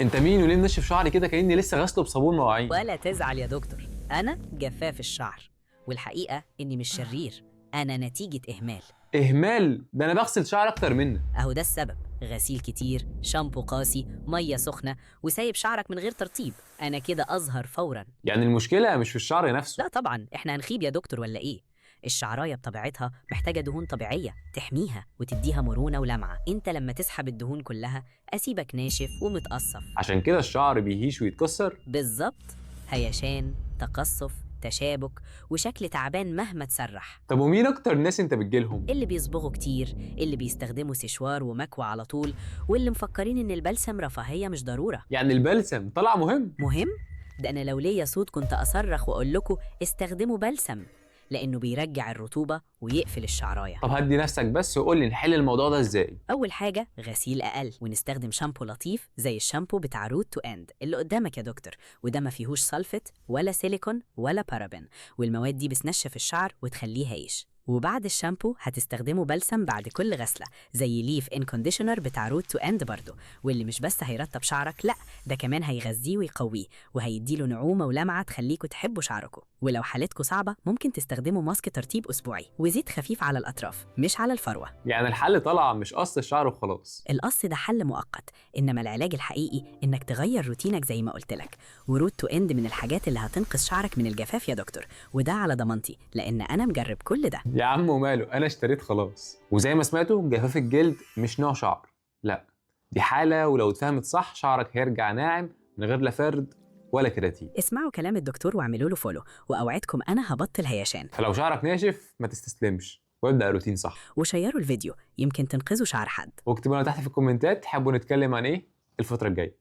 انت مين وليه منشف شعري كده كاني لسه غسله بصابون مواعين؟ ولا تزعل يا دكتور، أنا جفاف الشعر، والحقيقة إني مش شرير، أنا نتيجة إهمال. اهمال؟ ده انا بغسل شعر اكتر منك. أهو ده السبب، غسيل كتير، شامبو قاسي، مية سخنة، وسايب شعرك من غير ترطيب، أنا كده أظهر فوراً. يعني المشكله مش في الشعر نفسه؟ لا طبعاً، إحنا هنخيب يا دكتور ولا إيه؟ الشعراية بطبيعتها محتاجة دهون طبيعية تحميها وتديها مرونة ولمعة، انت لما تسحب الدهون كلها أسيبك ناشف ومتقصف. عشان كده الشعر بيهيش ويتكسر؟ بالظبط، هيشان، تقصف، تشابك، وشكل تعبان مهما تسرح. طب ومين اكتر الناس انت بتجيلهم؟ اللي بيصبغوا كتير، اللي بيستخدموا سشوار ومكوى على طول، واللي مفكرين ان البلسم رفاهية مش ضرورة. يعني البلسم طلع مهم؟ مهم؟ ده انا لو ليا صوت كنت اصرخ واقول لكم استخدموا بلسم، لانه بيرجع الرطوبة ويقفل الشعراية. طب هدي نفسك بس وقول لي نحل الموضوع ده ازاي؟ اول حاجة غسيل اقل، ونستخدم شامبو لطيف زي الشامبو بتاع روت تو اند اللي قدامك يا دكتور، وده ما فيهوش سلفت ولا سيليكون ولا بارابين، والمواد دي بتنشف الشعر وتخليه هايش. وبعد الشامبو هتستخدموا بلسم بعد كل غسلة زي ليف ان كونديشنر بتاع روت تو اند برضه، واللي مش بس هيرطب شعرك، لا ده كمان هيغذيه ويقويه وهيديله نعومة ولمعة تخليكوا تحبوا شعركم. ولو حالتكوا صعبة ممكن تستخدموا ماسك ترطيب اسبوعي وزيت خفيف على الاطراف مش على الفروة. يعني الحل طلع مش قص الشعر وخلاص؟ القص ده حل مؤقت، انما العلاج الحقيقي انك تغير روتينك زي ما قلت لك، وروت تو اند من الحاجات اللي هتنقذ شعرك من الجفاف يا دكتور، وده على ضمانتي لان انا مجرب كل ده. يا عم وماله، انا اشتريت خلاص. وزي ما سمعتوا جفاف الجلد مش نوع شعر، لا دي حاله، ولو اتفهمت صح شعرك هيرجع ناعم من غير لا فرد ولا كراتين. اسمعوا كلام الدكتور واعملوا له فولو، واوعدكم انا هبطل هيشان. فلو شعرك ناشف ما تستسلمش وابدا روتين صح. وشيروا الفيديو يمكن تنقذوا شعر حد. واكتبوا لنا تحت في الكومنتات تحبوا نتكلم عن ايه الفتره الجايه.